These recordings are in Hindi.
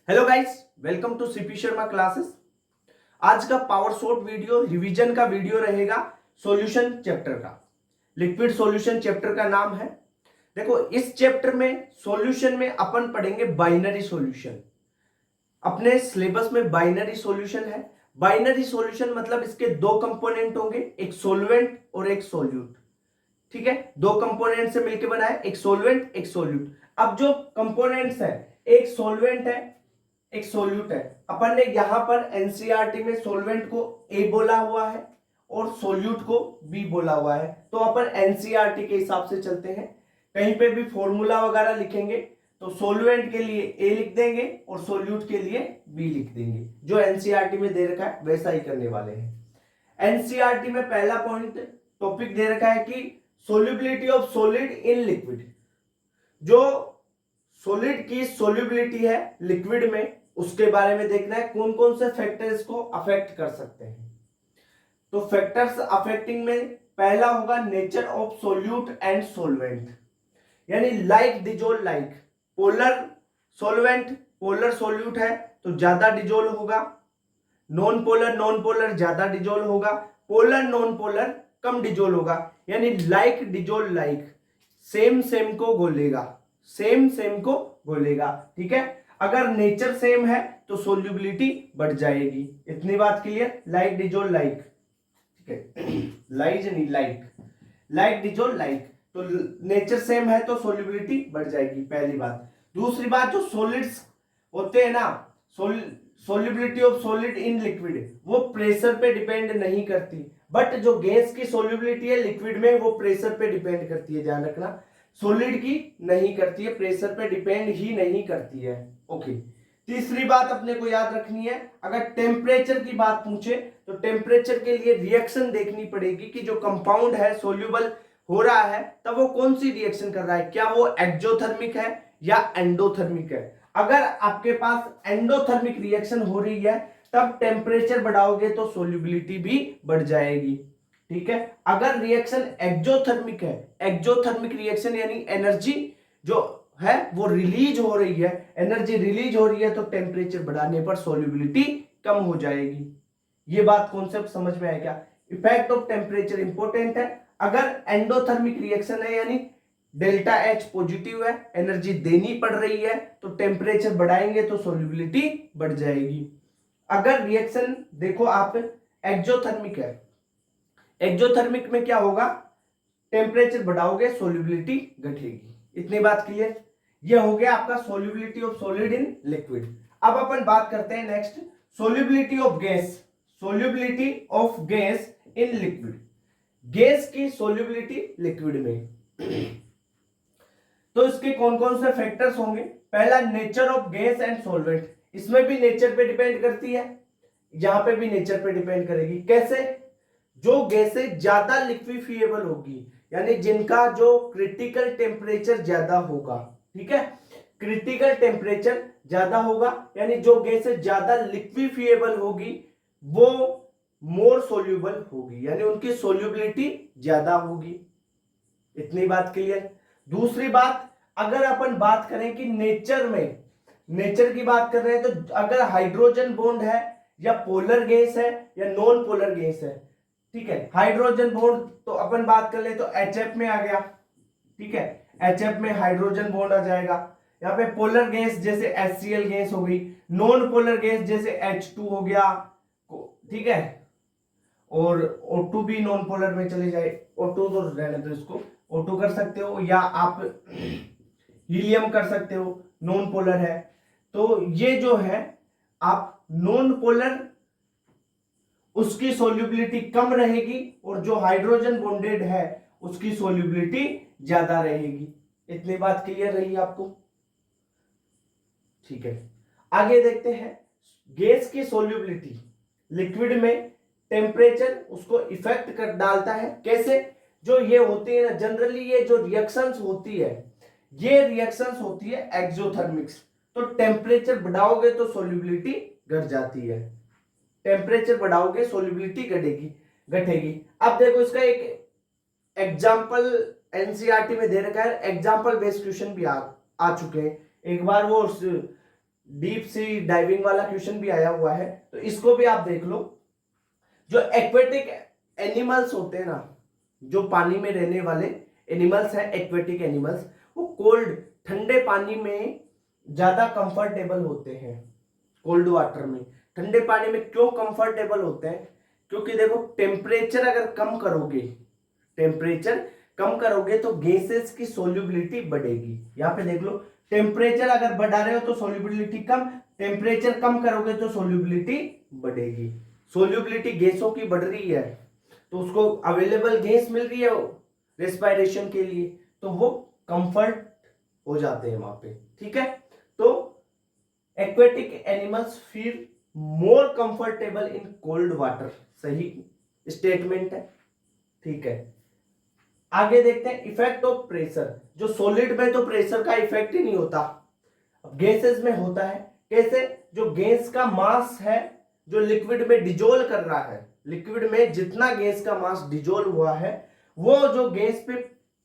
Hello guys, welcome to CP Sharma classes. आज का पावर शॉर्ट वीडियो रिवीजन का वीडियो रहेगा। सॉल्यूशन चैप्टर का, लिक्विड सॉल्यूशन चैप्टर का नाम है। देखो, इस चैप्टर में सॉल्यूशन में अपन पढ़ेंगे बाइनरी सॉल्यूशन। अपने सिलेबस में बाइनरी सॉल्यूशन है। बाइनरी सॉल्यूशन मतलब इसके दो कंपोनेंट होंगे, एक सोलवेंट और एक सोल्यूट। ठीक है, दो कंपोनेंट से मिलकर बना है, एक सोलवेंट एक सोल्यूट। अब जो कंपोनेंट्स है, एक सोलवेंट है एक सोल्यूट है। अपन ने यहां पर एनसीईआरटी में सोलवेंट को ए बोला हुआ है और सोल्यूट को बी बोला हुआ है। तो अपन एनसीईआरटी के हिसाब से चलते हैं। कहीं पे भी फॉर्मूला वगैरह लिखेंगे तो सोलवेंट के लिए ए लिख देंगे और सोल्यूट के लिए बी लिख देंगे। जो एनसीईआरटी में दे रखा है वैसा ही करने वाले हैं। एनसीईआरटी में पहला पॉइंट टॉपिक दे रखा है कि solubility of solid in liquid. जो सॉलिड की सोल्यूबिलिटी है लिक्विड में, उसके बारे में देखना है कौन कौन से फैक्टर्स को अफेक्ट कर सकते हैं। तो फैक्टर्स अफेक्टिंग में पहला होगा nature of solute and solvent, यानी like dissolve like. Polar solvent polar solute है तो ज्यादा डिजोल्व होगा, नॉन पोलर ज्यादा डिजोल्व होगा, पोलर नॉन पोलर कम डिजोल्व होगा। यानी like dissolve like, same same को घोलेगा, सेम सेम को घोलेगा। ठीक है, अगर नेचर सेम है तो सोल्यूबिलिटी बढ़ जाएगी। इतनी बात क्लियर। लाइक डिजोल्व लाइक, ठीक है, लाइज नहीं लाइक, लाइक डिजोल्व लाइक। तो नेचर सेम है तो सोल्यूबिलिटी बढ़ जाएगी, पहली बात। दूसरी बात, जो सॉलिड्स होते हैं ना, solubility of solid in liquid, वो प्रेशर पे डिपेंड नहीं करती। बट जो गैस की सोल्यूबिलिटी है लिक्विड में, वो प्रेशर पे डिपेंड करती है, ध्यान रखना। सॉलिड की नहीं करती है, प्रेशर पे डिपेंड ही नहीं करती है। ओके। तीसरी बात अपने को याद रखनी है, अगर टेम्परेचर की बात पूछे तो टेम्परेचर के लिए रिएक्शन देखनी पड़ेगी कि जो कंपाउंड है सोल्यूबल हो रहा है तब वो कौन सी रिएक्शन कर रहा है, क्या वो एक्सोथर्मिक है या एंडोथर्मिक है। अगर आपके पास एंडोथर्मिक रिएक्शन हो रही है तब टेम्परेचर बढ़ाओगे तो सोल्यूबिलिटी भी बढ़ जाएगी। ठीक है, अगर रिएक्शन एक्सोथर्मिक है, एक्सोथर्मिक रिएक्शन यानी एनर्जी जो है वो रिलीज हो रही है, एनर्जी रिलीज हो रही है तो टेम्परेचर बढ़ाने पर सोल्यूबिलिटी कम हो जाएगी। ये बात कॉन्सेप्ट समझ में आया क्या? इफेक्ट ऑफ टेम्परेचर इंपॉर्टेंट है। अगर एंडोथर्मिक रिएक्शन है यानी डेल्टा एच पॉजिटिव है, एनर्जी देनी पड़ रही है, तो टेम्परेचर बढ़ाएंगे तो सोल्यूबिलिटी बढ़ जाएगी। अगर रिएक्शन देखो आप एक्सोथर्मिक है, एक्सोथर्मिक में क्या होगा, टेम्परेचर बढ़ाओगे सोल्यूबिलिटी घटेगी। इतनी बात क्लियर। ये हो गया आपका solubility of solid in liquid. अब अपन बात करते हैं next, solubility of gas. Solubility of gas in liquid, gas की सोल्यूबिलिटी लिक्विड में। तो इसके कौन कौन से फैक्टर्स होंगे? पहला, nature of gas and solvent. इसमें भी नेचर पे डिपेंड करती है, यहां पे भी नेचर पे डिपेंड करेगी। कैसे? जो गैसें ज्यादा लिक्विफिएबल होगी, यानी जिनका जो क्रिटिकल टेम्परेचर ज्यादा होगा। ठीक है, क्रिटिकल टेम्परेचर ज्यादा होगा यानी जो गैसें ज्यादा लिक्विफिएबल होगी वो मोर सोल्यूबल होगी, यानी उनकी सोल्यूबिलिटी ज्यादा होगी। इतनी बात क्लियर। दूसरी बात, अगर अपन बात करें कि नेचर में, नेचर की बात कर रहे हैं तो अगर हाइड्रोजन बॉन्ड है या पोलर गैस है या नॉन पोलर गैस है, ठीक है, हाइड्रोजन बॉन्ड तो अपन बात कर ले तो HF में आ गया। ठीक है, HF में हाइड्रोजन बॉन्ड आ जाएगा। यहाँ पे पोलर गैस जैसे HCl गैस हो गई, नॉन पोलर गैस जैसे H2 हो गया। ठीक है, और O2 भी नॉन पोलर में चले जाए, O2 तो रहने दो, इसको O2 कर सकते हो या आप हीलियम कर सकते हो, नॉन पोलर है। तो ये जो है आप नॉन पोलर, उसकी सोल्यूबिलिटी कम रहेगी और जो हाइड्रोजन बॉन्डेड है उसकी सोल्यूबिलिटी ज्यादा रहेगी। इतनी बात क्लियर रही आपको? ठीक है, आगे देखते हैं। गैस की सोल्यूबिलिटी लिक्विड में टेम्परेचर उसको इफेक्ट कर डालता है। कैसे? जो ये होती है ना, जनरली ये जो रिएक्शंस होती है, ये रिएक्शंस होती है एक्सोथर्मिक्स। तो टेम्परेचर बढ़ाओगे तो सोल्यूबिलिटी घट जाती है, टेम्परेचर बढ़ाओगे सोल्यूबिलिटी घटेगी घटेगी। अब देखो, इसका एक एग्जांपल एनसीईआरटी में दे रखा है, एग्जांपल बेस्ड क्वेश्चन भी आ चुके हैं। एक बार वो डीप सी डाइविंग वाला क्वेश्चन भी आया हुआ है, तो इसको भी आप देख लो। जो एक्वेटिक एनिमल्स होते हैं ना, जो पानी में रहने वाले एनिमल्स हैं, एक्वेटिक एनिमल्स, वो कोल्ड ठंडे पानी में ज्यादा कंफर्टेबल होते हैं। कोल्ड वाटर में, ठंडे पानी में क्यों कंफर्टेबल होते हैं? क्योंकि देखो टेम्परेचर अगर कम करोगे, टेम्परेचर कम करोगे तो गैसेस की सोल्यूबिलिटी बढ़ेगी। यहाँ पे देख लो, टेम्परेचर अगर बढ़ा रहे हो तो सोल्यूबिलिटी कम, टेम्परेचर कम करोगे तो सोल्यूबिलिटी बढ़ेगी। सोल्यूबिलिटी गैसों की बढ़ रही है तो उसको अवेलेबल गैस मिल रही है रेस्पिरेशन के लिए, तो वो कंफर्ट हो जाते हैं वहां पे। ठीक है, तो aquatic animals feel more comfortable in cold water, सही स्टेटमेंट है। ठीक है, आगे देखते हैं इफेक्ट ऑफ प्रेशर। जो सॉलिड में तो प्रेशर का इफेक्ट ही नहीं होता, अब गैसेस में होता है। कैसे? जो गैस का मास है जो लिक्विड में डिजोल्व कर रहा है, लिक्विड में जितना गैस का मास डिजोल्व हुआ है, वो जो गैस पे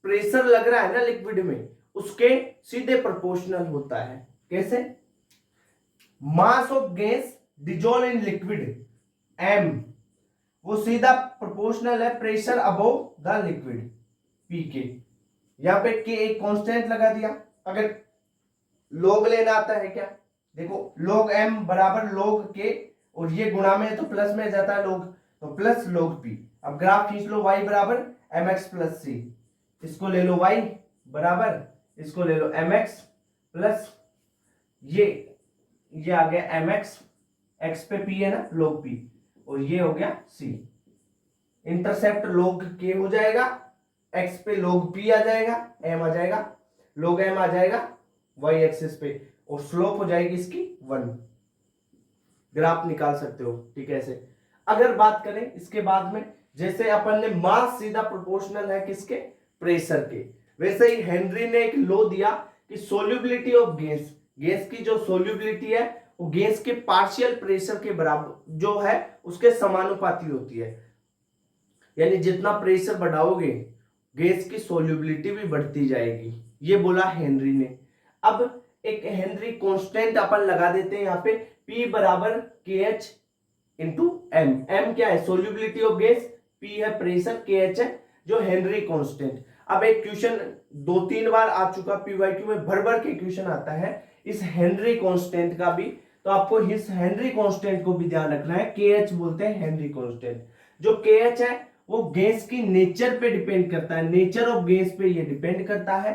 प्रेशर लग रहा है ना लिक्विड में, उसके सीधे प्रोपोर्शनल होता है। कैसे? Mass of gas dissolve in liquid m, वो सीधा प्रोपोर्शनल है pressure above the liquid P के। यहां पे के एक कांस्टेंट लगा दिया। अगर लॉग लेना आता है क्या, देखो log m बराबर log k, और ये गुणा में है तो प्लस में जाता है log, तो प्लस log p। अब ग्राफ खींच लो, y बराबर mx प्लस c, इसको ले लो y बराबर, इसको ले लो mx प्लस ये आ गया mx, x पे p है ना log p, और ये हो गया c। इंटरसेप्ट log k हो जाएगा, x पे log p आ जाएगा, m आ जाएगा, log m आ जाएगा y एक्सिस पे, और स्लोप हो जाएगी इसकी 1। ग्राफ निकाल सकते हो। ठीक है, ऐसे अगर बात करें इसके बाद में, जैसे अपन ने मास सीधा प्रोपोर्शनल है किसके? प्रेशर के, वैसे ही हेनरी ने एक लॉ दिया कि सोल्यूबिलिटी ऑफ गैस, गैस की जो सोल्यूबिलिटी है वो गैस के पार्शियल प्रेशर के बराबर जो है उसके समानुपाती होती है। यानी जितना प्रेशर बढ़ाओगे गैस की सोल्यूबिलिटी भी बढ़ती जाएगी, ये बोला हेनरी ने। अब एक हेनरी कांस्टेंट अपन लगा देते हैं यहाँ पे, P बराबर KH इंटू M। M क्या है? सोल्यूबिलिटी ऑफ गैस, P है प्रेशर, KH है जो हेनरी कांस्टेंट। अब एक क्वेश्चन 2-3 बार आ चुका PYQ में, भर भर के क्वेश्चन आता है इस हेनरी कांस्टेंट का भी, तो आपको इस हेनरी कांस्टेंट को भी ध्यान रखना है। KH बोलते हैं हेनरी कांस्टेंट। जो KH है वो गैस की नेचर पे डिपेंड करता है, नेचर ऑफ गैस पे ये डिपेंड करता है।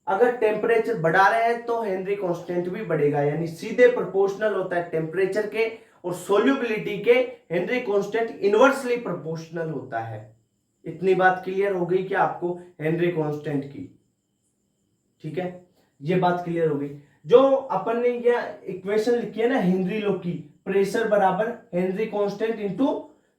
अगर टेम्परेचर बढ़ा रहे हैं तो हेनरी कांस्टेंट भी बढ़ेगा, यानी सीधे प्रोपोर्शनल होता है टेम्परेचर के और सोल्यूबिलिटी के। हेनरी कांस्टेंट इनवर्सली प्रोपोर्शनल होता है। इतनी बात क्लियर हो गई क्या आपको हेनरी कांस्टेंट की? ठीक है, ये बात क्लियर हो गई। जो अपन ने ये इक्वेशन लिखी है ना हेनरी लॉ की, प्रेशर बराबर Henry constant into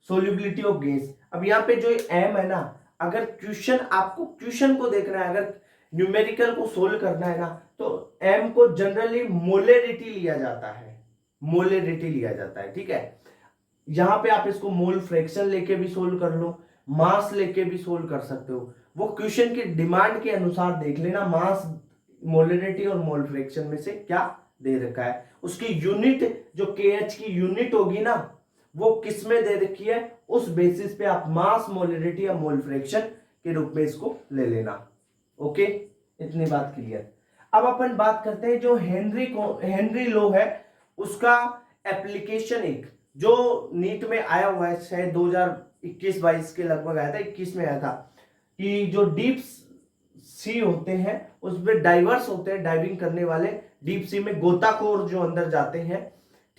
solubility of gas. अब यहाँ पे जो m है ना, अगर क्वेश्चन आपको क्वेश्चन को देखना है, अगर न्यूमेरिकल को सोल्व करना है ना, तो m को जनरली मोलेरिटी लिया जाता है, मोलेरिटी लिया जाता है। ठीक है, यहां पे आप इसको मोल फ्रैक्शन लेके भी सोल्व कर लो, मास लेके भी सोल्व कर सकते हो। वो क्वेश्चन की डिमांड के अनुसार देख लेना मास, मोलेरिटी और मोल फ्रैक्शन में से क्या दे रखा है। उसकी यूनिट जो KH की यूनिट होगी ना, वो किस में दे रखी है, उस बेसिस पे आप मास, मोलेरिटी या मोल फ्रैक्शन के रूप में इसको ले लेना। ओके, इतनी बात क्लियर। अब अपन बात करते हैं जो हेनरी लॉ है उसका एप्लीकेशन, एक जो नीट में आया हुआ है, शायद 2021-22 के लगभग आया था, 21 में आया था, कि जो डीप सी होते हैं उसमें डाइवर्स होते हैं, डाइविंग करने वाले डीप सी में गोताखोर जो अंदर जाते हैं,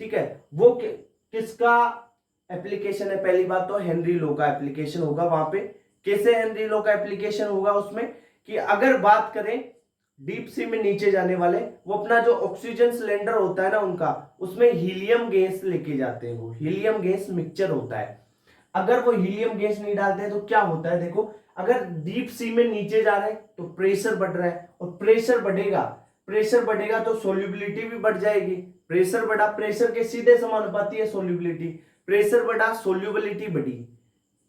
ठीक है, वो किसका एप्लीकेशन है? पहली बात तो हेनरी लॉ का एप्लीकेशन होगा वहां पे। कैसे हेनरी लॉ का एप्लीकेशन होगा उसमें? कि अगर बात करें डीप सी में नीचे जाने वाले, वो अपना जो ऑक्सीजन सिलेंडर होता है ना उनका, उसमें हीलियम गैस लेके जाते हैं, वो हीलियम गैस मिक्सचर होता है। अगर वो हीलियम गैस नहीं डालते हैं तो क्या होता है? देखो, अगर डीप सी में नीचे जा रहे हैं तो प्रेशर बढ़ रहा है, और प्रेशर बढ़ेगा तो सोल्यूबिलिटी भी बढ़ जाएगी। प्रेशर बढ़ा, प्रेशर के सीधे समानुपाती है सोल्यूबिलिटी, प्रेशर बढ़ा सोल्यूबिलिटी बढ़ी।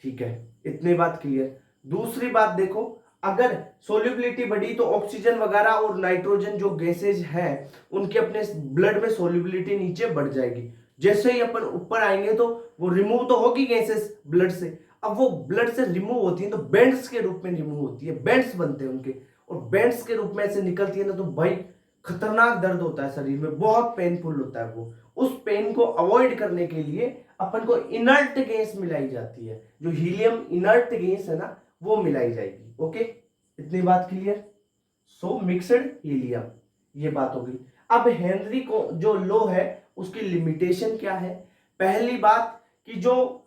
ठीक है, इतनी बात क्लियर। दूसरी बात देखो, अगर सोल्युबिलिटी बढ़ी तो ऑक्सीजन वगैरह और नाइट्रोजन जो गैसेज हैं उनके अपने ब्लड में सोल्युबिलिटी नीचे बढ़ जाएगी। जैसे ही अपन ऊपर आएंगे तो वो रिमूव तो होगी गैसेस ब्लड से। अब वो ब्लड से रिमूव होती है तो बेंड्स के रूप में रिमूव होती है, बेंड्स बनते हैं उनके, और बेंड्स के रूप में ऐसे निकलती है ना तो भाई खतरनाक दर्द होता है शरीर में, बहुत पेनफुल होता है वो। उस पेन को अवॉइड करने के लिए अपन को इनर्ट गैस मिलाई जाती है, जो हीलियम इनर्ट गैस है ना वो मिलाई जाएगी। ओके, इतनी बात क्लियर। सो मिक्सड हीलियम, ये बात हो गई। अब हेनरी को जो लो है उसकी लिमिटेशन क्या है? पहली बात कि जो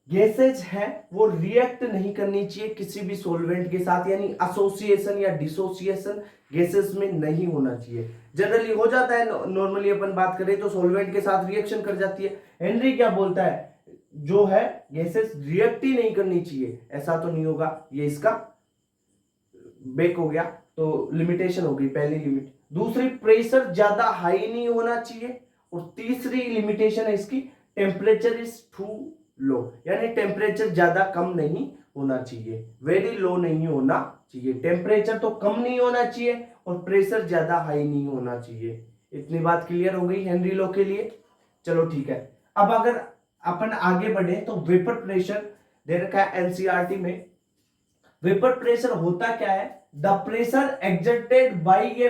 गैसेज है वो रिएक्ट नहीं करनी चाहिए किसी भी सॉल्वेंट के साथ, यानी एसोसिएशन या डिसोसिएशन गैसेस में नहीं होना चाहिए। जनरली हो जाता है, नॉर्मली अपन बात करें तो सॉल्वेंट के साथ रिएक्शन कर जाती है। हेनरी क्या बोलता है, जो है गैसेस रिएक्ट ही नहीं करनी चाहिए, ऐसा तो नहीं होगा, ये इसका बेक हो गया, तो लिमिटेशन हो गई पहली लिमिट। दूसरी, प्रेशर ज्यादा हाई नहीं होना चाहिए, और तीसरी लिमिटेशन है इसकी, टेम्परेचर इज टू लो, यानी टेम्परेचर ज्यादा कम नहीं होना चाहिए, वेरी लो नहीं होना चाहिए, टेम्परेचर तो कम नहीं होना चाहिए और प्रेशर ज्यादा हाई नहीं होना चाहिए। इतनी बात क्लियर हो गई हेनरी लो के लिए। चलो ठीक है, अब अगर अपन आगे बढ़े तो वेपर प्रेशर दे रखा है एनसीईआरटी में। वेपर प्रेशर होता क्या है? The pressure exerted by a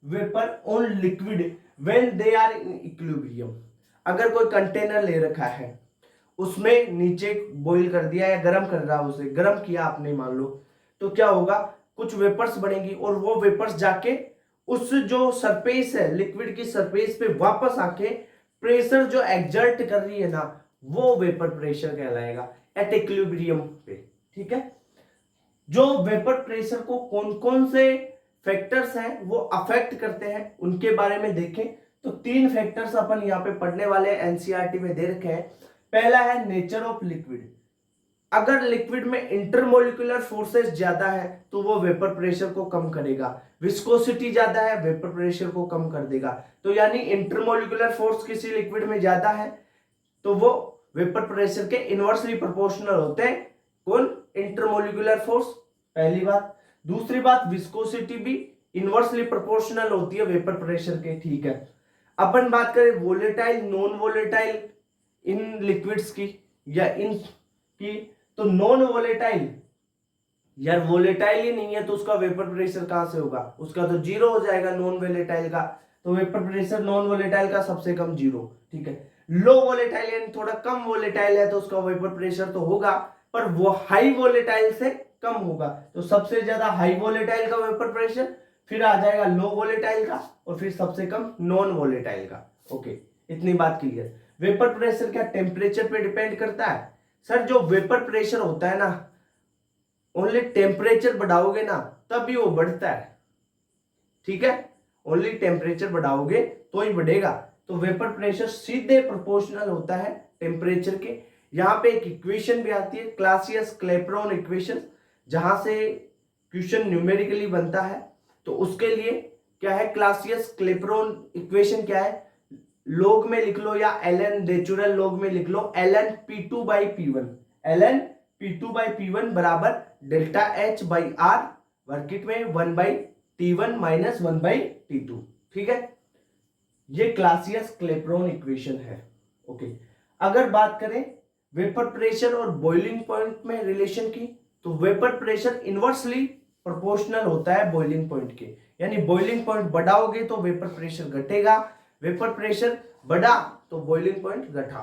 vapour on liquid when they are in equilibrium. अगर कोई कंटेनर ले रखा है, उसमें नीचे बॉईल कर दिया या गर्म कर रहा, उसे गर्म किया आपने मान लो, तो क्या होगा, कुछ वेपर्स बनेगी और वो वेपर्स जाके उस जो सरफेस है लिक्विड की सरफेस पे वापस आके प्रेशर जो एक्सर्ट कर रही है ना वो वेपर प्रेशर कहलाएगा एट इक्विलिब्रियम पे। ठीक है, जो वेपर प्रेशर को कौन कौन से फैक्टर्स हैं वो अफेक्ट करते हैं उनके बारे में देखें तो 3 फैक्टर्स अपन यहाँ पे पढ़ने वाले एनसीईआरटी में दे रखे हैं। पहला है नेचर ऑफ लिक्विड। अगर लिक्विड में इंटरमोलिकुलर फोर्सेस ज्यादा है तो वो वेपर प्रेशर को कम करेगा, विस्कोसिटी ज्यादा है वेपर प्रेशर को कम कर देगा। तो यानी इंटरमोलिकुलर फोर्स किसी लिक्विड में ज्यादा है तो वो वेपर प्रेशर के इनवर्सली प्रोपोर्शनल होते हैं। कौन? इंटरमोलिकुलर फोर्स, पहली बात। दूसरी बात, विस्कोसिटी भी इनवर्सली प्रोपोर्शनल होती है वेपर प्रेशर के। ठीक है, अपन बात करें volatile non volatile in liquids की या इन की, तो नॉन वोलेटाइल, यार वोलेटाइल ही नहीं है तो उसका वेपर प्रेशर कहां से होगा, उसका तो जीरो हो जाएगा नॉन वोलेटाइल का। तो वेपर प्रेशर नॉन वोलेटाइल का सबसे कम जीरो। ठीक है, लो वोलेटाइल यानी थोड़ा कम वोलेटाइल है तो उसका वेपर प्रेशर तो होगा पर वो हाई वोलेटाइल से कम होगा। तो सबसे ज्यादा हाई वोलेटाइल का वेपर प्रेशर, फिर आ जाएगा लो वोलेटाइल का, और फिर सबसे कम नॉन वोलेटाइल का। ओके, इतनी बात क्लियर। वेपर प्रेशर क्या टेम्परेचर पे डिपेंड करता है? सर जो वेपर प्रेशर होता है ना, ओनली टेम्परेचर बढ़ाओगे ना तभी वो बढ़ता है। ठीक है, ओनली टेम्परेचर बढ़ाओगे तो ही बढ़ेगा। तो वेपर प्रेशर सीधे प्रोपोर्शनल होता है टेम्परेचर के। यहां पे एक इक्वेशन भी आती है, क्लासियस क्लेपेरॉन इक्वेशन, जहां से क्वेश्चन न्यूमेरिकली बनता है। तो उसके लिए क्या है, क्लासियस क्लेपेरॉन इक्वेशन क्या है, लॉग में लिख लो या ln नेचुरल लॉग में लिख लो, ln p2 by p1, ln p2 by p1 बराबर डेल्टा h बाई r वर्किट में 1 by t1 minus 1 by t2। ठीक है, ये क्लासियस क्लेपेरॉन इक्वेशन है। ओके, अगर बात करें वेपर प्रेशर और बॉइलिंग पॉइंट में रिलेशन की, तो वेपर प्रेशर इनवर्सली प्रोपोर्शनल होता है बॉइलिंग पॉइंट के, यानी बॉइलिंग पॉइंट बढ़ाओगे तो वेपर प्रेशर घटेगा, वेपर प्रेशर बढ़ा तो बॉइलिंग पॉइंट घटा।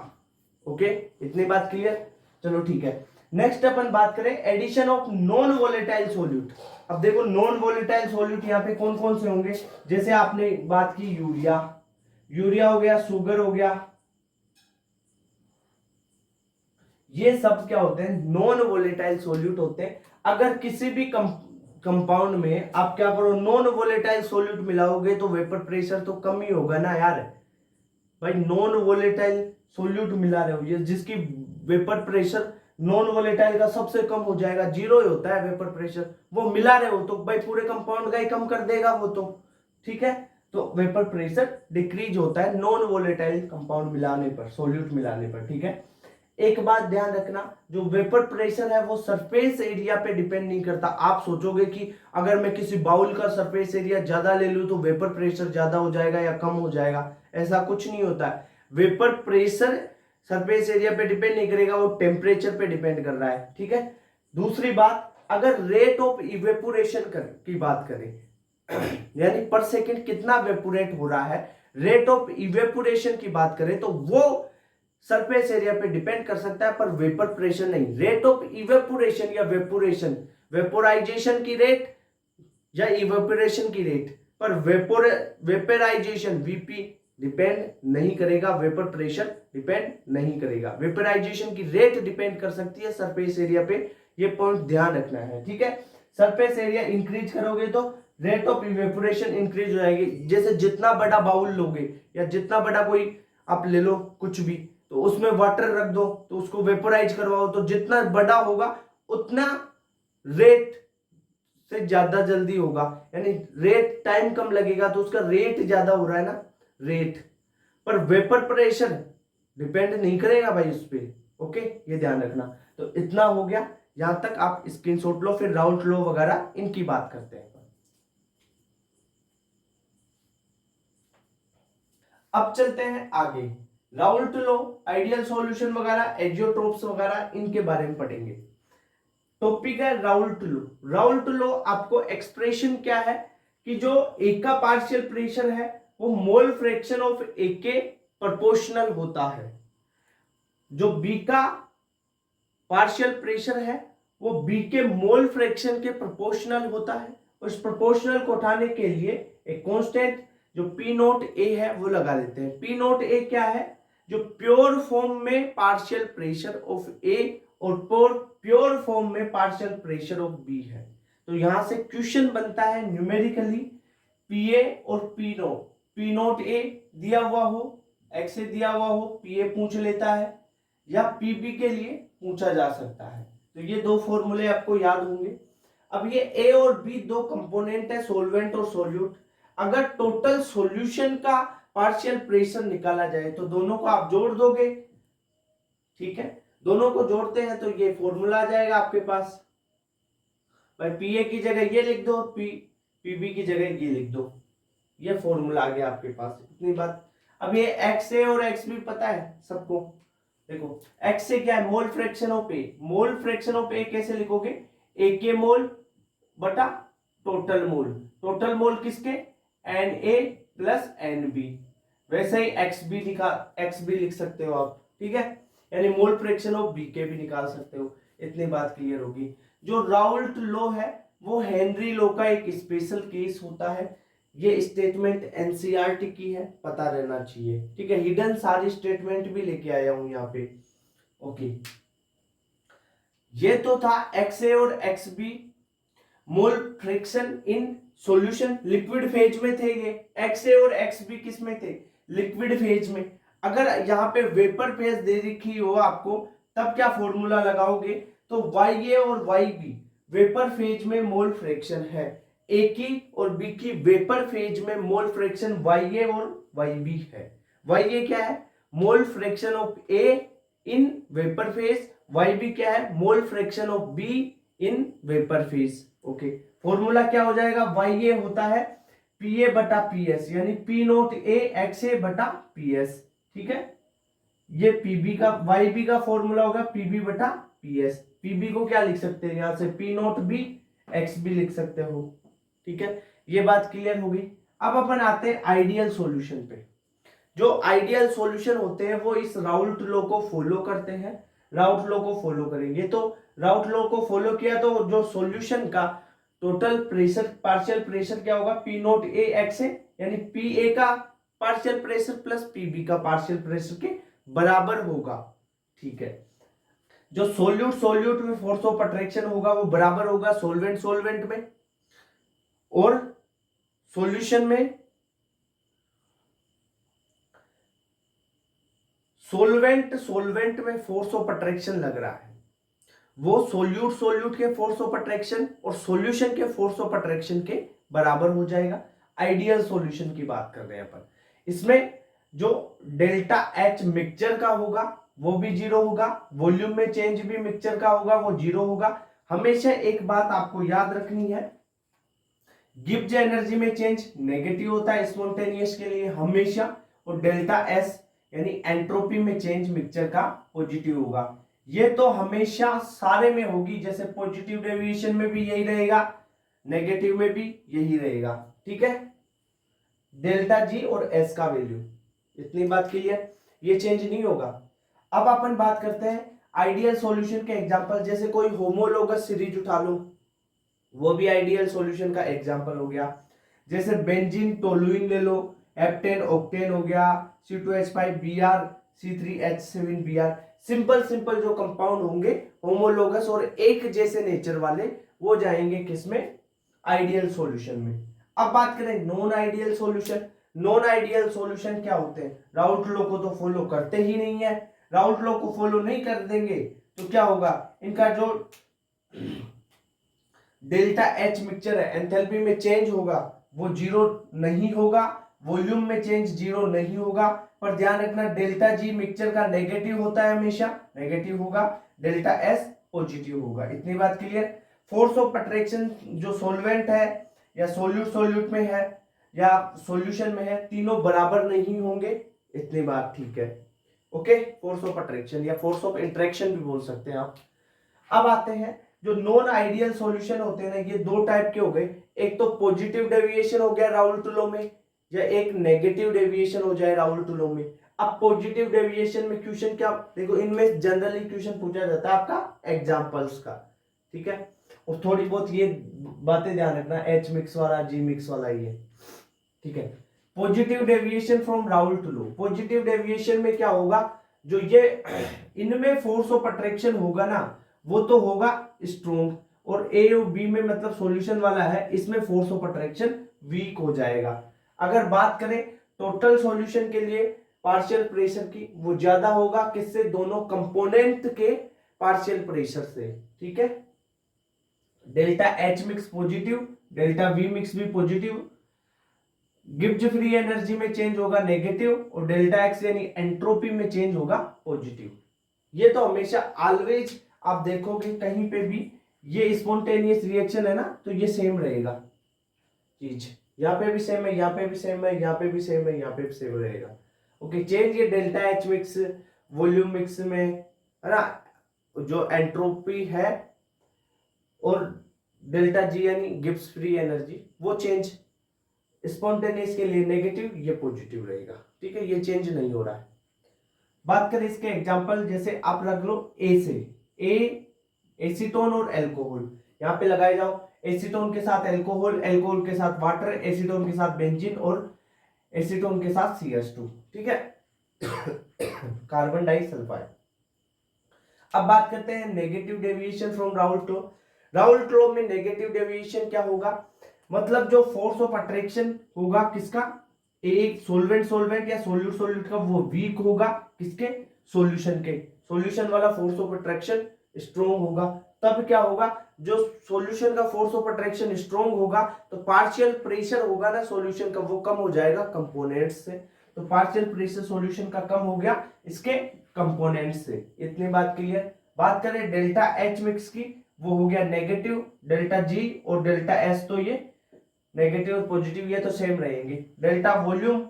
ओके, इतनी बात क्लियर। चलो ठीक है, नेक्स्ट अपन बात करें addition of non volatile solute. अब देखो नॉन वोलेटाइल सोल्यूट यहाँ पे कौन कौन से होंगे, जैसे आपने बात की यूरिया, यूरिया हो गया, शुगर हो गया, ये सब क्या होते हैं, नॉन वोलेटाइल सोल्यूट होते हैं। अगर किसी भी कंपाउंड में आप क्या करो, नॉन वोलेटाइल सोल्यूट मिलाओगे तो वेपर प्रेशर तो कम ही होगा ना यार। भाई नॉन वोलेटाइल सोल्यूट मिला रहे हो, ये जिसकी वेपर प्रेशर नॉन वोलेटाइल का सबसे कम हो जाएगा, जीरो ही होता है वेपर प्रेशर, वो मिला रहे हो तो भाई पूरे कंपाउंड का ही कम कर देगा वो तो। ठीक है, तो वेपर प्रेशर डिक्रीज होता है नॉन वोलेटाइल कंपाउंड मिलाने पर, सोल्यूट मिलाने पर। ठीक है, एक बात ध्यान रखना, जो वेपर प्रेशर है वो सरफेस एरिया पे डिपेंड नहीं करता। आप सोचोगे कि अगर मैं किसी बाउल का सरफेस एरिया ज्यादा ले लूं तो वेपर प्रेशर ज्यादा हो जाएगा या कम हो जाएगा, ऐसा कुछ नहीं होता है। वेपर प्रेशर सरफेस एरिया पे डिपेंड नहीं करेगा, वो टेम्परेचर पे डिपेंड कर रहा है, ठीक है। दूसरी बात, अगर रेट ऑफ इवेपोरेशन की बात करें यानी पर सेकेंड कितना वेपोरेट हो रहा है, रेट ऑफ इवेपोरेशन की बात करें तो वो सरफेस एरिया पे डिपेंड कर सकता है, पर वेपर प्रेशर नहीं। रेट ऑफ इवेपोरेशन या वेपोरेशन, वेपोराइजेशन की रेट या इवेपोरेशन की रेट पर वेपराइजेशन वीपी डिपेंड नहीं करेगा, वेपर प्रेशर डिपेंड नहीं करेगा। वेपराइजेशन की रेट डिपेंड कर सकती है सरफेस एरिया पे, ये पॉइंट ध्यान रखना है, ठीक है। सरफेस एरिया इंक्रीज करोगे तो रेट ऑफ इवेपोरेशन इंक्रीज हो जाएगी। जैसे जितना बड़ा बाउल लोगे या जितना बड़ा कोई आप ले लो कुछ भी, तो उसमें वाटर रख दो तो उसको वेपोराइज करवाओ, तो जितना बड़ा होगा उतना रेट से ज्यादा जल्दी होगा, यानी रेट टाइम कम लगेगा तो उसका रेट ज्यादा हो रहा है ना, रेट। पर वेपर प्रेशर डिपेंड नहीं करेगा भाई उस पर, ओके, ये ध्यान रखना। तो इतना हो गया, यहां तक आप स्क्रीनशॉट लो, फिर राउल्ट लॉ वगैरह इनकी बात करते हैं। अब चलते हैं आगे, राउल्ट लॉ, आइडियल सॉल्यूशन वगैरह, एजियोट्रोप्स वगैरह इनके बारे में पढ़ेंगे। टॉपिक है राउल्ट लॉ। राउल्ट लॉ आपको एक्सप्रेशन क्या है कि जो ए का पार्शियल प्रेशर है वो मोल फ्रैक्शन ऑफ ए के प्रोपोर्शनल होता है, जो बी का पार्शियल प्रेशर है वो बी के मोल फ्रैक्शन के प्रोपोर्शनल होता है। उस प्रोपोर्शनल को उठाने के लिए एक कांस्टेंट जो पी नोट ए है वो लगा देते हैं। पी नोट ए क्या है, जो प्योर फॉर्म में पार्शियल प्रेशर ऑफ ए और प्योर फॉर्म में पार्शियल प्रेशर ऑफ बी है। तो यहां से क्वेश्चन बनता है न्यूमेरिकली पी ए और पी नोट ए दिया हुआ हो, एक्स ए दिया हुआ हो, पी ए पूछ लेता है, या पीबी के लिए पूछा जा सकता है। तो ये दो फॉर्मूले आपको याद होंगे। अब ये ए और बी दो कंपोनेंट है, सोल्वेंट और सोल्यूट। अगर टोटल सॉल्यूशन का पार्शियल प्रेशर निकाला जाए तो दोनों को आप जोड़ दोगे, ठीक है। दोनों को जोड़ते हैं तो ये फॉर्मूला आ जाएगा आपके पास, भाई पीए की जगह ये लिख दो, पीबी की जगह ये लिख दो, ये फॉर्मूला आ गया आपके पास, इतनी बात। अब ये एक्स ए और एक्स बी पता है सबको, देखो एक्स ए क्या है, mole fraction of A. Mole fraction of A कैसे लिखोगे, ए के मोल बटा टोटल मोल। टोटल मोल किसके, N A plus N B. वैसे ही एक्स बी लिख सकते हो आप, ठीक है, यानी मोल फ्रैक्शन ऑफ बी के भी निकाल सकते हो। इतनी बात क्लियर होगी। जो राउल्ट लॉ है वो हेनरी लॉ का एक स्पेशल केस होता है। ये स्टेटमेंट एनसीईआरटी की है, पता रहना चाहिए, ठीक है। हिडन सारी स्टेटमेंट भी लेके आया हूं यहाँ पे, ओके। ये तो था एक्स ए और X B mole fraction in solution, liquid phase में थे ये। एक्स ए और एक्स बी किस में थे, लिक्विड फेज में। अगर यहाँ पे वेपर फेज दे रखी हो आपको तब क्या फॉर्मूला लगाओगे, तो वाई ए और वाई बी वेपर फेज में मोल फ्रैक्शन है, ए की और बी की वेपर फेज में मोल फ्रैक्शन वाई ए और वाई बी है। वाई ए क्या है, mole fraction of A in vapour phase, Y B क्या है, mole fraction of B in vapour phase, okay. Formula क्या हो जाएगा, वाई ए होता है पी ए बटा पी एस, यानी P naught A X A बटा पी एस, ठीक है। ये पीबी का, वाई बी का फॉर्मूला होगा पीबी बटा पी एस। पीबी को क्या लिख सकते हैं, यहां से P naught B X B लिख सकते हो, ठीक है। ये बात क्लियर होगी। अब अपन आते हैं आइडियल सॉल्यूशन पे। जो आइडियल सॉल्यूशन होते हैं वो इस राउल्ट लॉ को फॉलो करते हैं। राउल्ट लॉ को फॉलो करेंगे तो राउल्ट लॉ को फॉलो किया तो जो सॉल्यूशन का टोटल प्रेशर, पार्शियल प्रेशर क्या होगा, पी नोट ए एक्स ए, यानी पी ए का पार्शियल प्रेशर प्लस पीबी का पार्शियल प्रेशर के बराबर होगा, ठीक है। जो सोल्यूट में फोर्स ऑफ अट्रैक्शन होगा वो बराबर होगा सोल्वेंट में, और सॉल्यूशन में सोल्वेंट में फोर्स ऑफ अट्रैक्शन लग रहा है, वो सोल्यूट के फोर्स ऑफ अट्रैक्शन और सॉल्यूशन के फोर्स ऑफ अट्रैक्शन के बराबर हो जाएगा। आइडियल सॉल्यूशन की बात कर रहे हैं अपन। इसमें जो डेल्टा एच मिक्सचर का होगा वो भी जीरो होगा, वॉल्यूम में चेंज भी मिक्सचर का होगा वो जीरो होगा। हमेशा एक बात आपको याद रखनी है, गिब्स एनर्जी में चेंज नेगेटिव होता है स्पॉन्टेनियस के लिए हमेशा, और डेल्टा एस यानी एंट्रोपी में चेंज मिक्सचर का पॉजिटिव होगा। ये तो हमेशा सारे में होगी, जैसे पॉजिटिव डेविएशन में भी यही रहेगा, नेगेटिव में भी यही रहेगा। ठीक है, डेल्टा जी और एस का वैल्यू, इतनी बात क्लियर, ये चेंज नहीं होगा। अब अपन बात करते हैं आइडियल सॉल्यूशन के एग्जांपल, जैसे कोई होमोलोगस सीरीज उठा लो, वो भी आइडियल सॉल्यूशन का एग्जांपल हो गया। जैसे बेंजीन टोलुइन ले लो, हेप्टेन ऑक्टेन हो गया, C2H5Br C3H7Br, सिंपल सिंपल जो कंपाउंड होंगे होमोलोगस और एक जैसे नेचर वाले, वो जाएंगे किसमें, आइडियल सॉल्यूशन में। अब बात करें non ideal solution. Non ideal solution क्या होते हैं, राउल्ट लॉ को तो फॉलो करते ही नहीं है, राउल्ट लॉ को फॉलो नहीं कर देंगे तो क्या होगा, इनका जो डेल्टा एच मिक्सचर है एंथैल्पी में चेंज होगा वो जीरो नहीं होगा, वॉल्यूम में चेंज जीरो नहीं होगा, पर ध्यान रखना डेल्टा जी मिक्सचर का नेगेटिव होता है, हमेशा नेगेटिव होगा, डेल्टा एस पॉजिटिव होगा। इतनी बात क्लियर। फोर्स ऑफ अट्रैक्शन जो सॉल्वेंट है या सोल्यूट में है या सॉल्यूशन में है, तीनों बराबर नहीं होंगे, इतनी बात ठीक है। ओके, फोर्स ऑफ अट्रैक्शन या फोर्स ऑफ इंटरेक्शन भी बोल सकते हैं आप। अब आते हैं जो नॉन आइडियल सॉल्यूशन होते हैं ना, ये दो टाइप के हो गए, एक तो पॉजिटिव डेविएशन हो गया राउल्ट लॉ में, या एक नेगेटिव डेविएशन हो जाए राउल्ट लॉ में। अब पॉजिटिव डेविएशन में क्वेश्चन क्या, देखो इनमें जनरली क्वेश्चन पूछा जाता है आपका एग्जांपल्स का, ठीक है, और थोड़ी बहुत ये बातें ध्यान रखना, एच मिक्स वाला जी मिक्स वाला ये, ठीक है। Positive deviation from Raoult law, positive deviation में क्या होगा, जो ये इनमें फोर्स ऑफ अट्रैक्शन होगा ना वो तो होगा स्ट्रॉन्ग, और ए और बी में मतलब सॉल्यूशन वाला है, इसमें फोर्स ऑफ अट्रैक्शन वीक हो जाएगा। अगर बात करें टोटल सॉल्यूशन के लिए पार्शियल प्रेशर की, वो ज्यादा होगा किससे, दोनों कंपोनेंट के पार्शियल प्रेशर से, ठीक है। Delta H mix positive, delta we mix भी पॉजिटिव, गिब्स फ्री एनर्जी में चेंज होगा नेगेटिव, और डेल्टा एक्स यानी एंट्रोपी में चेंज होगा पॉजिटिव। ये तो हमेशा ऑलवेज आप देखोगे कहीं पे भी ये स्पॉन्टेनियस रिएक्शन है ना, तो ये सेम रहेगा चीज, यहाँ पे भी सेम है, यहाँ पे भी सेम है, यहाँ पे भी सेम है, यहाँ पे भी सेम रहेगा। ओके, चेंज ये delta H mix volume mix में है ना, जो एंट्रोपी है, और डेल्टा जी यानी गिब्स फ्री एनर्जी, वो चेंज स्पॉन्टेनियस के लिए नेगेटिव, ये पॉजिटिव रहेगा, ठीक है, ये चेंज नहीं हो रहा है। बात करें इसके एग्जांपल, जैसे आप रख लो ए से, ए एसीटोन और एल्कोहल, यहाँ पे लगाए जाओ, एसीटोन के साथ एल्कोहल, एल्कोहल के साथ वाटर, एसीटोन के साथ बेंजीन और एसीटोन के साथ CH2, ठीक है, कार्बन डाइसल्फाइड। अब बात करते हैं negative deviation from Raoult law. Raoult law में नेगेटिव डेविएशन क्या होगा, मतलब जो फोर्स ऑफ अट्रैक्शन होगा किसका, एक सोल्वेंट या सोल्यूट का, वो वीक होगा, किसके, सॉल्यूशन के, सॉल्यूशन वाला फोर्स ऑफ अट्रैक्शन स्ट्रॉन्ग होगा। तब क्या होगा, जो सॉल्यूशन का फोर्स ऑफ अट्रैक्शन स्ट्रॉन्ग होगा तो पार्शियल प्रेशर होगा ना सॉल्यूशन का, वो कम हो जाएगा कंपोनेंट्स से, तो पार्शियल प्रेशर सॉल्यूशन का कम हो गया इसके कंपोनेंट्स से। इतनी बात क्लियर। बात करें डेल्टा एच मिक्स की, वो हो गया नेगेटिव, डेल्टा जी और डेल्टा एस तो ये नेगेटिव और पॉजिटिव ये तो सेम रहेंगे। डेल्टा वॉल्यूम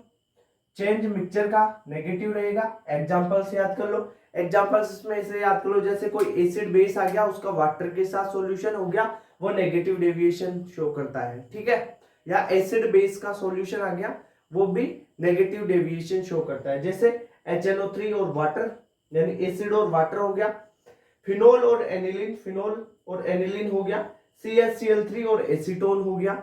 चेंज मिक्सचर का नेगेटिव रहेगा। एग्जांपल्स याद कर लो, एग्जांपल्स में से याद कर लो, जैसे कोई एसिड बेस आ गया, उसका वाटर के साथ सॉल्यूशन हो गया, वो नेगेटिव डेविएशन शो करता है, ठीक है, या एसिड बेस का सॉल्यूशन आ गया, वो भी नेगेटिव डेविएशन शो करता है। जैसे HNO3 और वाटर यानी एसिड और वाटर हो गया, फिनोल और एनिलीन, फिनोल और एनिलीन हो गया, CHCl3 और एसीटोन हो गया।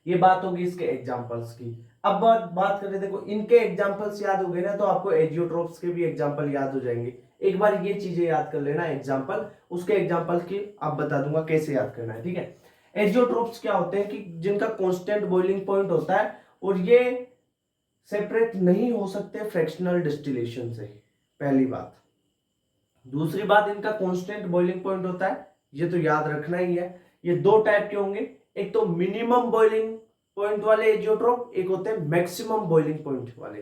ये बात होगी इसके एग्जांपल्स की। अब बात करें, देखो इनके एग्जांपल्स याद हो गए ना, तो आपको एजियोट्रोप्स के भी एग्जांपल याद हो जाएंगे। एक बार ये चीजें याद कर लेना एग्जांपल, उसके एग्जांपल की आप बता दूंगा कैसे याद करना है, ठीक है। एजियोट्रोप्स क्या होते हैं कि जिनका कांस्टेंट बॉइलिंग पॉइंट होता है, और ये सेपरेट नहीं हो सकते फ्रैक्शनल डिस्टिलेशन से, पहली बात। दूसरी बात, इनका कांस्टेंट बॉइलिंग पॉइंट होता है, ये तो याद रखना ही है। ये दो टाइप के होंगे, एक तो मिनिमम बॉइलिंग पॉइंट वाले एजियोट्रोप, एक होते हैं मैक्सिमम बॉइलिंग पॉइंट वाले।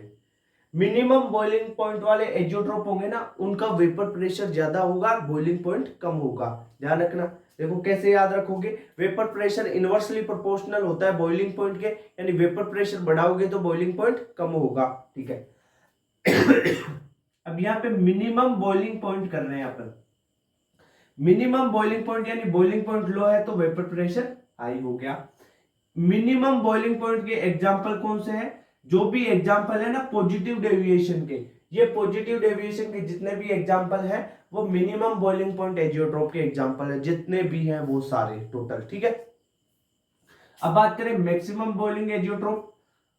मिनिमम बॉइलिंग पॉइंट वाले एजियोट्रोप होंगे ना, उनका वेपर प्रेशर ज्यादा होगा, बॉइलिंग पॉइंट कम होगा। ध्यान रखना। देखो कैसे याद रखोगे, वेपर प्रेशर इनवर्सली प्रोपोर्शनल होता है बॉइलिंग पॉइंट के, यानी वेपर प्रेशर बढ़ाओगे तो बॉइलिंग पॉइंट कम होगा। ठीक है। अब यहाँ पे मिनिमम बॉइलिंग पॉइंट कर रहे हैं अपन। मिनिमम बॉइलिंग पॉइंट यानी बॉइलिंग पॉइंट लो है तो वेपर प्रेशर हाई हो गया। मिनिमम बॉइलिंग पॉइंट के एग्जांपल कौन से हैं? जो भी एग्जांपल है ना पॉजिटिव डेविएशन के, ये पॉजिटिव डेविएशन के जितने भी एग्जांपल है वो मिनिमम बॉइलिंग पॉइंट एजियोट्रोप के एग्जांपल है, जितने भी हैं वो सारे टोटल। ठीक है। अब बात करें maximum boiling azeotrope.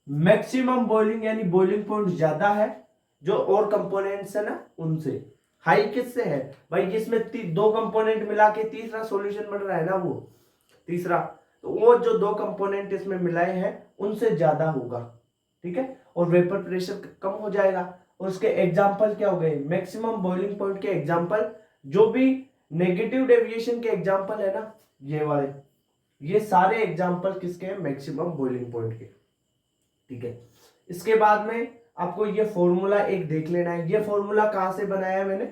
Maximum boiling यानी बॉइलिंग पॉइंट ज्यादा है जो और कंपोनेंट्स है ना उनसे। हाई किससे है भाई? जिसमें दो कंपोनेंट मिला के तीसरा सॉल्यूशन बन रहा है ना, वो तीसरा, तो वो जो दो कंपोनेंट इसमें मिलाए हैं उनसे ज्यादा होगा। ठीक है। और वेपर प्रेशर कम हो जाएगा। और उसके एग्जाम्पल क्या हो गए? मैक्सिमम बॉइलिंग पॉइंट के एग्जाम्पल, जो भी नेगेटिव डेविएशन के एग्जाम्पल है ना ये वाले, ये सारे एग्जाम्पल किसके हैं? मैक्सिमम बॉइलिंग पॉइंट के। ठीक है। इसके बाद में आपको ये फॉर्मूला एक देख लेना है। ये फॉर्मूला कहां से बनाया है मैंने?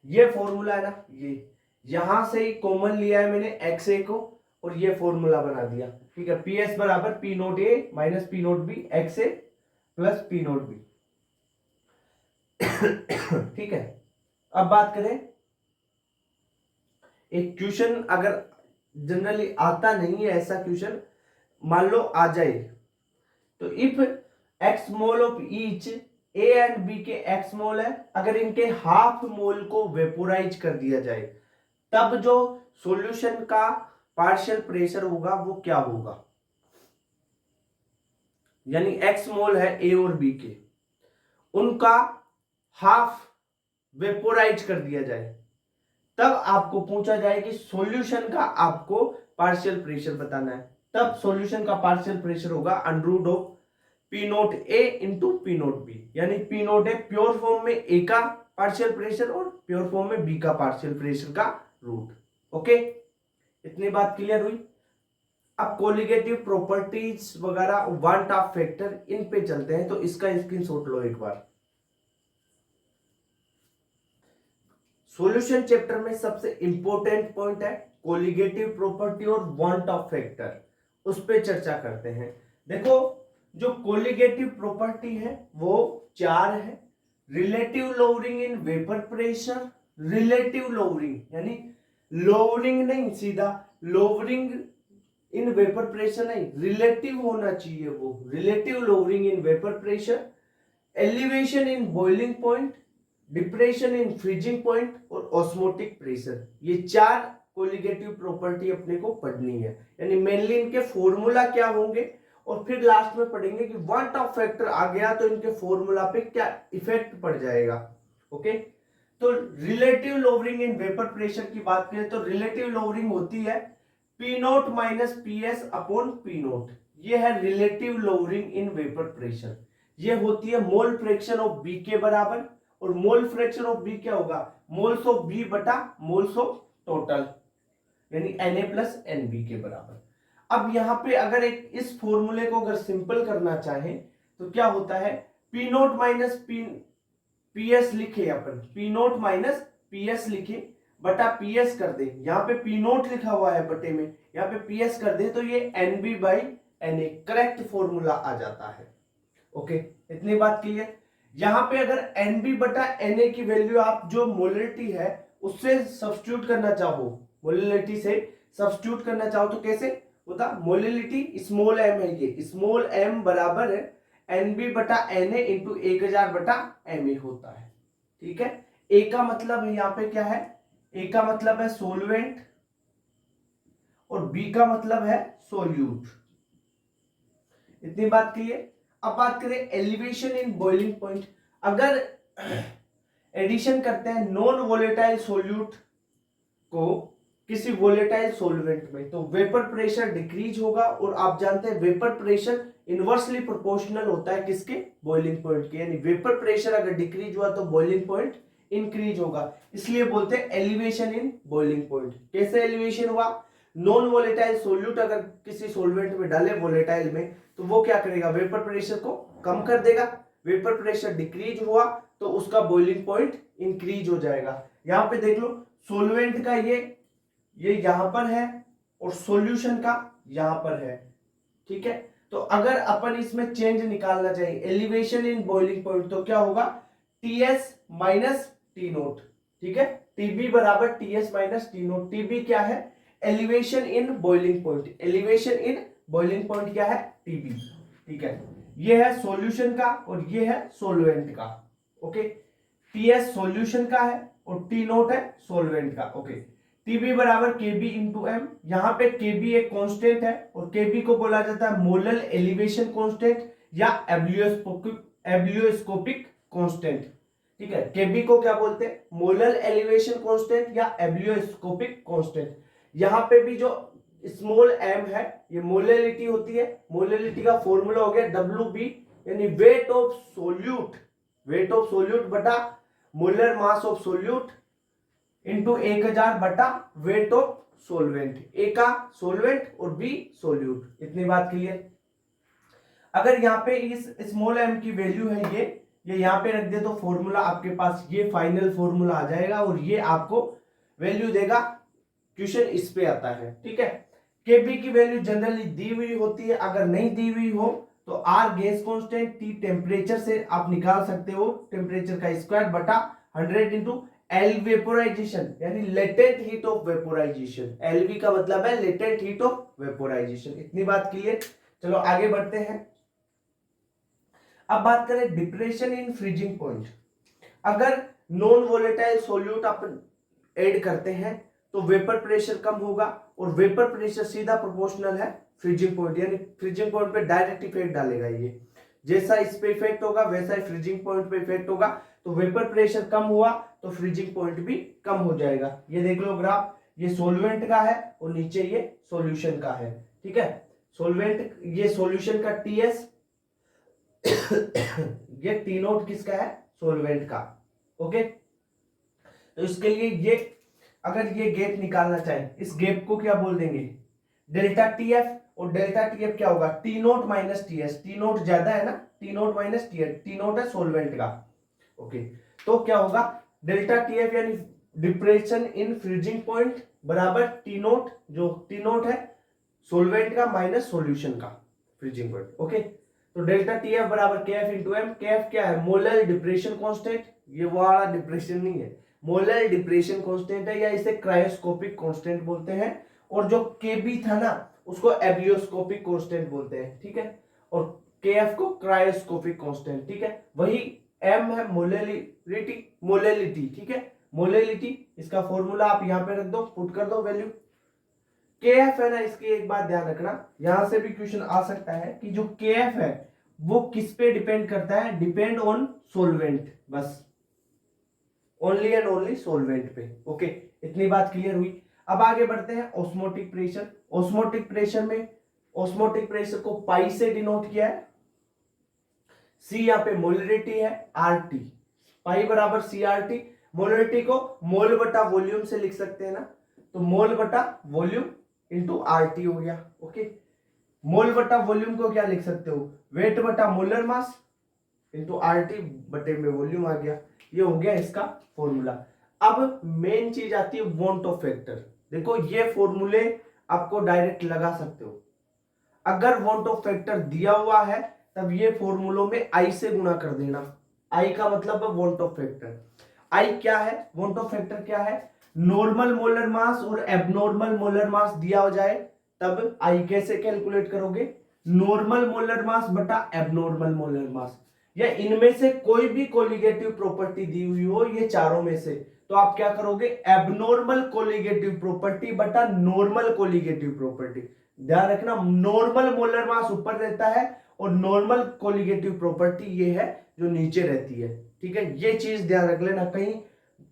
ये फॉर्मूला है ना, ये यहां से ही कॉमन लिया है मैंने XA को और ये फॉर्मूला बना दिया। ठीक है। PS बराबर P naught A minus P naught B XA plus P naught B। ठीक है। अब बात करें, एक क्वेश्चन अगर जनरली आता नहीं है ऐसा क्वेश्चन मान लो आ जाए, तो if x mole of each A and B के x मोल है, अगर इनके हाफ मोल को वेपोराइज कर दिया जाए तब जो सॉल्यूशन का पार्शियल प्रेशर होगा वो क्या होगा? यानी x मोल है A और B के, उनका हाफ वेपोराइज कर दिया जाए, तब आपको पूछा जाए कि सॉल्यूशन का आपको पार्शियल प्रेशर बताना है। तब सॉल्यूशन का पार्शियल प्रेशर होगा under root of P naught A into P naught B, यानी P naught A pure form में A का पार्शियल प्रेशर और प्योर फॉर्म में B का पार्शियल प्रेशर का रूट। ओके, इतनी बात क्लियर हुई। अब कोलिगेटिव प्रॉपर्टीज वगैरह, वन टॉप फैक्टर, इन पे चलते हैं। तो इसका स्क्रीनशॉट लो एक बार। सॉल्यूशन चैप्टर में सबसे इंपॉर्टेंट पॉइंट है कोलिगेटिव प्रॉपर्टी और वन टॉप फैक्टर, उस पर चर्चा करते हैं। देखो, जो कोलिगेटिव प्रॉपर्टी है वो चार है। Relative lowering in vapour pressure, relative lowering यानी लोअरिंग नहीं, सीधा लोअरिंग इन वेपर प्रेशर नहीं, रिलेटिव होना चाहिए वो, relative lowering in vapour pressure, elevation in boiling point, depression in freezing point और ऑस्मोटिक प्रेशर। ये चार कोलिगेटिव प्रॉपर्टी अपने को पढ़नी है, यानी मेनली इनके फॉर्मूला क्या होंगे और फिर लास्ट में पढ़ेंगे कि वन टॉप फैक्टर आ गया तो इनके फॉर्मूला पे क्या इफेक्ट पड़ जाएगा। ओके, तो relative lowering in vapour pressure की बात करें तो रिलेटिव लोअरिंग होती है P note minus PS upon P note. ये है relative lowering in vapour pressure. ये होती है मोल फ्रैक्शन ऑफ B के बराबर, और मोल फ्रैक्शन ऑफ B क्या होगा? मोल्स ऑफ B बटा मोल्स ऑफ टोटल, यानी Na प्लस NB के बराबर। अब यहां पे अगर एक इस फॉर्मूले को अगर सिंपल करना चाहे तो क्या होता है? P नोट माइनस PS लिखे अपन, P नोट माइनस PS लिखे बटा PS कर दे, यहाँ पे P नोट लिखा हुआ है बटे में, यहाँ पे PS कर दे तो ये NB by Na correct formula आ जाता है। ओके, इतनी बात क्लियर। यहां पे अगर NB बटा Na की वैल्यू आप जो मोलरिटी है उससे सब्स्टिट्यूट करना चाहो, मोलरिटी से सब्स्टिट्यूट करना चाहो तो कैसे होता? मोलरिटी स्मॉल m है, ये स्मॉल m बराबर है NB बटा Na इंटू 1000 बटा Ma होता है। ठीक है। A का मतलब है यहाँ पे क्या है? A का मतलब है सोलवेंट और B का मतलब है सोल्यूट। इतनी बात क्लियर। अब बात करें एलिवेशन इन बॉइलिंग पॉइंट। अगर एडिशन करते हैं नॉन वोलेटाइल सोल्यूट को किसी वोलेटाइल सॉल्वेंट में तो वेपर प्रेशर डिक्रीज होगा, और आप जानते हैं वेपर प्रेशर इनवर्सली प्रोपोर्शनल होता है किसके? बॉइलिंग पॉइंट के, यानी वेपर प्रेशर अगर डिक्रीज हुआ तो बॉइलिंग पॉइंट इंक्रीज होगा, इसलिए बोलते हैं एलिवेशन इन बॉइलिंग पॉइंट। कैसे एलिवेशन हुआ? नॉन वोलेटाइल सोल्यूट अगर किसी सॉल्वेंट में डाले वोलेटाइल में तो वो क्या करेगा? वेपर प्रेशर को कम कर देगा। वेपर प्रेशर डिक्रीज हुआ तो उसका बॉइलिंग पॉइंट इंक्रीज हो जाएगा। यहाँ पे देख लो सोलवेंट का ये यहां पर है और सॉल्यूशन का यहां पर है, ठीक है। तो अगर अपन इसमें चेंज निकालना चाहिए एलिवेशन इन बॉइलिंग पॉइंट तो क्या होगा टीएस माइनस टी नोट, ठीक है। टीबी बराबर TS minus T naught. TB क्या है elevation in boiling point, elevation in boiling point क्या है टीबी, ठीक है। ये है सॉल्यूशन का और ये है सॉल्वेंट का, ओके। टीएस सॉल्यूशन का है और टी नोट है सॉल्वेंट का, ओके। टीबी बराबर केबी इंटू एम। यहाँ पे केबी एक कांस्टेंट है और केबी को बोला जाता है मोलर एलिवेशन कांस्टेंट या एब्लियोस्कोपिक कांस्टेंट, ठीक है। केबी को क्या बोलते हैं मोलर एलिवेशन कांस्टेंट या एब्लियोस्कोपिक कांस्टेंट। यहाँ पे भी जो स्मॉल एम है ये मोलरिटी होती है। मोलरिटी का फॉर्मूला हो गया WB यानी weight of solute, weight of solute बटा molar mass of solute into 1000 बटा वेट ऑफ सोलवेंट। ए का सोलवेंट और बी सोल्यूट। इतनी बात क्लियर। अगर यहाँ पे इस स्मॉल एम की वैल्यू है ये यहाँ पे रख दे तो फॉर्मूला आपके पास ये फाइनल फॉर्मूला आ जाएगा और ये आपको वैल्यू देगा। क्वेश्चन इस पे आता है, ठीक है। केबी की वैल्यू जनरली दी हुई होती है, अगर नहीं दी हुई हो तो R gas constant, T temperature से आप निकाल सकते हो टेम्परेचर का स्क्वायर बटा 100 इंटू एल वेपोराइजेशन यानी latent heat of vaporisation. LV का मतलब है लेटेंट हीट ऑफ वेपोराइजेशन। इतनी बात क्लियर। चलो आगे बढ़ते हैं। अब बात करें डिप्रेशन इन फ्रीजिंग पॉइंट। अगर नॉन वोलेटाइल सोल्यूट अपन ऐड करते हैं तो वेपर प्रेशर कम होगा और वेपर प्रेशर सीधा प्रोपोर्शनल है फ्रीजिंग पॉइंट, यानी फ्रीजिंग पॉइंट पे डायरेक्ट इफेक्ट डालेगा। ये जैसा इस पे इफेक्ट होगा वैसा ही फ्रीजिंग पॉइंट पे इफेक्ट होगा। तो वेपर प्रेशर कम हुआ तो फ्रीजिंग पॉइंट भी कम हो जाएगा। ये देख लो ग्राफ, ये सोलवेंट का है और नीचे ये सॉल्यूशन का है, ठीक है। सोलवेंट ये सॉल्यूशन का टीएस ये टी नोट किसका है सोलवेंट का, ओके। तो इसके लिए ये अगर ये गैप निकालना चाहे इस गैप को क्या बोल देंगे डेल्टा टीएफ। और डेल्टा टीएफ क्या होगा T naught minus TS. T naught ज्यादा है ना, T naught minus TS, T naught है सोलवेंट का, ओके। तो क्या होगा डेल्टा टीएफ यानी डिप्रेशन इन फ्रीजिंग पॉइंट बराबर टी नोट, जो टी नोट है सोलवेंट का माइनस सॉल्यूशन का फ्रीजिंग पॉइंट, ओके। तो डेल्टा टीएफ बराबर केएफ इंटू एम। केएफ क्या है मोलर डिप्रेशन कांस्टेंट, ये वाला डिप्रेशन नहीं है, मोलर डिप्रेशन कांस्टेंट है या इसे क्रायोस्कोपिक कांस्टेंट बोलते हैं। और जो केबी था ना उसको एब्लियोस्कोपिक कांस्टेंट बोलते हैं, ठीक है। और केएफ को क्रायोस्कोपिक कांस्टेंट, ठीक है। वही एम है मोलैलिटी, मोलैलिटी, ठीक है। मोलैलिटी इसका फॉर्मूला आप यहां पे रख दो, पुट कर दो वैल्यू। केएफ है ना, इसकी एक बात ध्यान रखना, यहां से भी क्वेश्चन आ सकता है कि जो केएफ है वो किस पे डिपेंड करता है, डिपेंड ऑन सोलवेंट, बस ओनली एंड ओनली सोलवेंट पे, ओके। इतनी बात क्लियर हुई। अब आगे बढ़ते हैं ऑस्मोटिक प्रेशर। ऑस्मोटिक प्रेशर में ऑस्मोटिक प्रेशर को पाई से डिनोट किया है। सी यहाँ पे मोलरिटी है, आरटी पाई बराबर सी आरटी। मोलरिटी को मोल बटा वॉल्यूम से लिख सकते हैं ना, तो मोल बटा वॉल्यूम इंटू आरटी हो गया, ओके। मोल बटा वॉल्यूम को क्या लिख सकते हो वेट बटा मोलर मास इंटू आरटी बटे में वॉल्यूम आ गया। ये हो गया इसका फॉर्मूला। अब मेन चीज आती है वांट ऑफ फैक्टर। देखो ये फॉर्मूले आपको डायरेक्ट लगा सकते हो। अगर वांट ऑफ फैक्टर दिया हुआ है तब ये फॉर्मूलों में आई से गुणा कर देना। आई का मतलब है वांट ऑफ फैक्टर। आई क्या है वांट ऑफ फैक्टर क्या है, नॉर्मल मोलर मास और एबनॉर्मल मोलर मास दिया हो जाए तब आई कैसे कैलकुलेट करोगे, नॉर्मल मोलर मास बटा एबनॉर्मल मोलर मास, या इनमें से कोई भी कोलिगेटिव प्रॉपर्टी दी हुई हो ये चारों में से, तो आप क्या करोगे एबनॉर्मल कोलिगेटिव प्रॉपर्टी बटा नॉर्मल कोलिगेटिव प्रॉपर्टी। ध्यान रखना नॉर्मल मोलर मास ऊपर रहता है और नॉर्मल कोलिगेटिव प्रॉपर्टी ये है जो नीचे रहती है, ठीक है। ये चीज ध्यान रख लेना, कहीं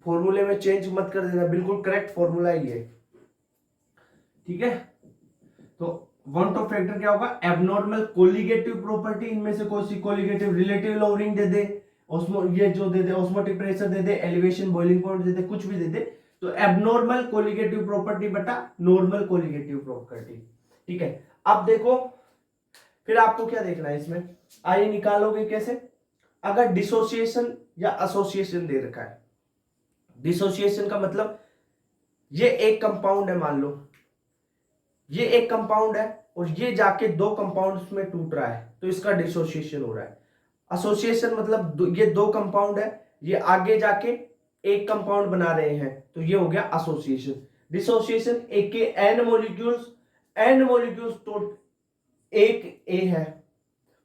फॉर्मूले में चेंज मत कर देना, बिल्कुल करेक्ट फॉर्मूला ही है, ठीक है। तो वांट ऑफ फैक्टर क्या होगा एबनॉर्मल कोलिगेटिव प्रॉपर्टी, इनमें से कोई सी कोलिगेटिव रिलेटिव लोअरिंग दे दे, ये जो दे दे ऑस्मोटिक प्रेशर दे दे, एलिवेशन बॉइलिंग पॉइंट दे दे, कुछ भी दे दे, तो एबनॉर्मल कोलिगेटिव प्रॉपर्टी बटा नॉर्मल कोलिगेटिव प्रॉपर्टी, ठीक है। अब देखो फिर आपको क्या देखना है इसमें, आई निकालोगे कैसे, अगर डिसोसिएशन या एसोसिएशन दे रखा है, डिसोसिएशन का मतलब ये एक कंपाउंड है, मान लो ये एक कंपाउंड है और ये जाके दो कंपाउंड्स में टूट रहा है, तो इसका डिसोसिएशन हो रहा है। एसोसिएशन मतलब ये दो कंपाउंड है, ये आगे जाके एक कंपाउंड बना रहे हैं, तो ये हो गया एसोसिएशन। डिसोसिएशन एक के एन मॉलिक्यूल्स तो एक ए है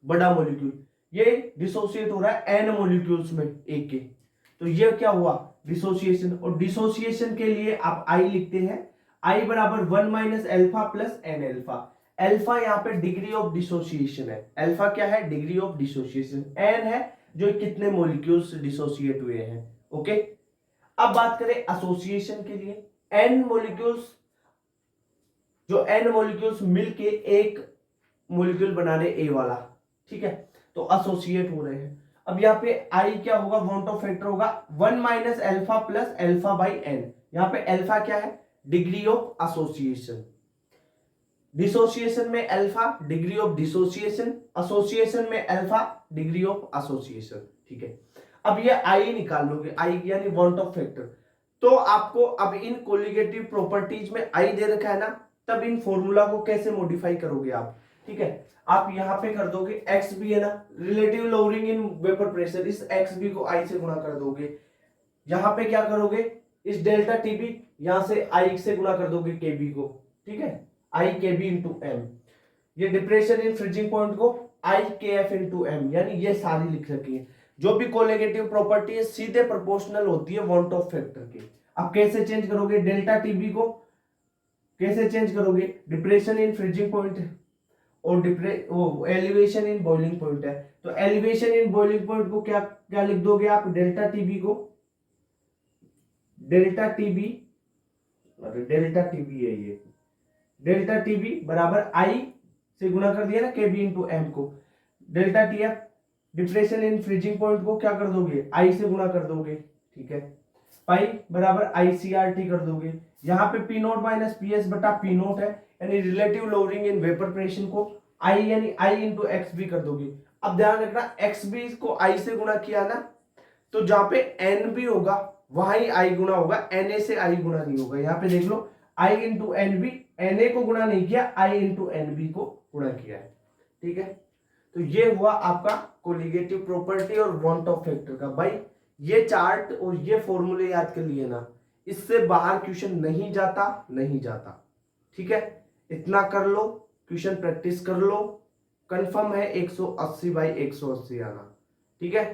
बड़ा मॉलिक्यूल, ये डिसोसिएट हो रहा है एन मॉलिक्यूल्स में एक के, तो ये क्या हुआ डिसोसिएशन। और डिसोसिएशन के लिए आप आई लिखते हैं, आई बराबर 1 minus alpha plus N alpha. Alpha यहाँ पे डिग्री ऑफ डिसोसिएशन है, एल्फा क्या है डिग्री ऑफ डिसोसिएशन, एन है जो कितने मॉलिक्यूल्स डिसोसिएट हुए हैं। ओके, अब बात करें एसोसिएशन के लिए, एन मॉलिक्यूल्स जो एन मॉलिक्यूल्स मिलके एक मॉलिक्यूल बना रहे ए वाला, ठीक है, तो एसोसिएट हो रहे हैं। अब यहाँ पे आई क्या होगा, वांट ऑफ फैक्टर होगा 1 minus alpha plus alpha by N. यहाँ पे एल्फा क्या है डिग्री ऑफ एसोसिएशन, डिसोसिएशन में alpha degree of dissociation, association में अल्फा डिग्री ऑफ एसोसिएशन। ठीक है, अब ये आई निकाल लोगे, आई यानी वांट ऑफ फैक्टर। तो आपको अब इन कोलिगेटिव प्रॉपर्टीज में आई दे रखा है ना, तब इन फॉर्मूला को कैसे मॉडिफाई करोगे आप। ठीक है, आप यहां पे कर दोगे एक्स बी है ना, relative lowering in vapour pressure, इस एक्स बी को आई से गुणा कर दोगे। यहां पे क्या करोगे, इस डेल्टा टीबी यहां से आई से गुणा कर दोगे के बी को। ठीक है, आई के बी इंटू एम, ये डिप्रेशन इन फ्रीजिंग पॉइंट को आई के एफ इंटू एम, यानी ये सारी लिख रखी है। जो भी कोलिगेटिव प्रॉपर्टी है सीधे प्रोपोर्शनल होती है वांट ऑफ फैक्टर के। अब कैसे चेंज करोगे, डेल्टा टीबी को कैसे चेंज करोगे, डिप्रेशन इन फ्रीजिंग पॉइंट है और एलिवेशन इन बॉइलिंग पॉइंट है, तो एलिवेशन इन बॉइलिंग पॉइंट को क्या क्या लिख दोगे आप, डेल्टा टीबी को, डेल्टा टीबी है ये, डेल्टा टीबी बराबर आई से गुणा कर दिया ना के बी इंटू एम को, delta T F depression in freezing point को क्या कर दोगे आई से गुणा कर दोगे। ठीक है, पाई बराबर आई सी आर टी कर दोगे, यहाँ पे P note minus P S बटा पी नोट है, यानी relative lowering in vapour pressure को आई यानी आई इंटू एक्स बी कर दोगे। अब ध्यान रखना एक्स बी को आई से गुणा किया ना, तो जहां पे एन बी होगा वहां ही आई गुणा होगा, एन ए से आई गुणा नहीं होगा। यहाँ पे देख लो I into N B, N A को गुणा नहीं किया, आई इंटू एन बी को गुणा किया है। ठीक है, तो ये हुआ आपका कोलिगेटिव प्रॉपर्टी और वांट ऑफ फैक्टर का। भाई ये चार्ट और ये फॉर्मूले याद कर लिए ना, इससे बाहर क्वेश्चन नहीं जाता। ठीक है, इतना कर लो, क्वेश्चन प्रैक्टिस कर लो, कंफर्म है 180 बाई 180 आना। ठीक है,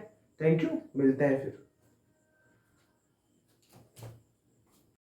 थैंक यू, मिलते हैं फिर।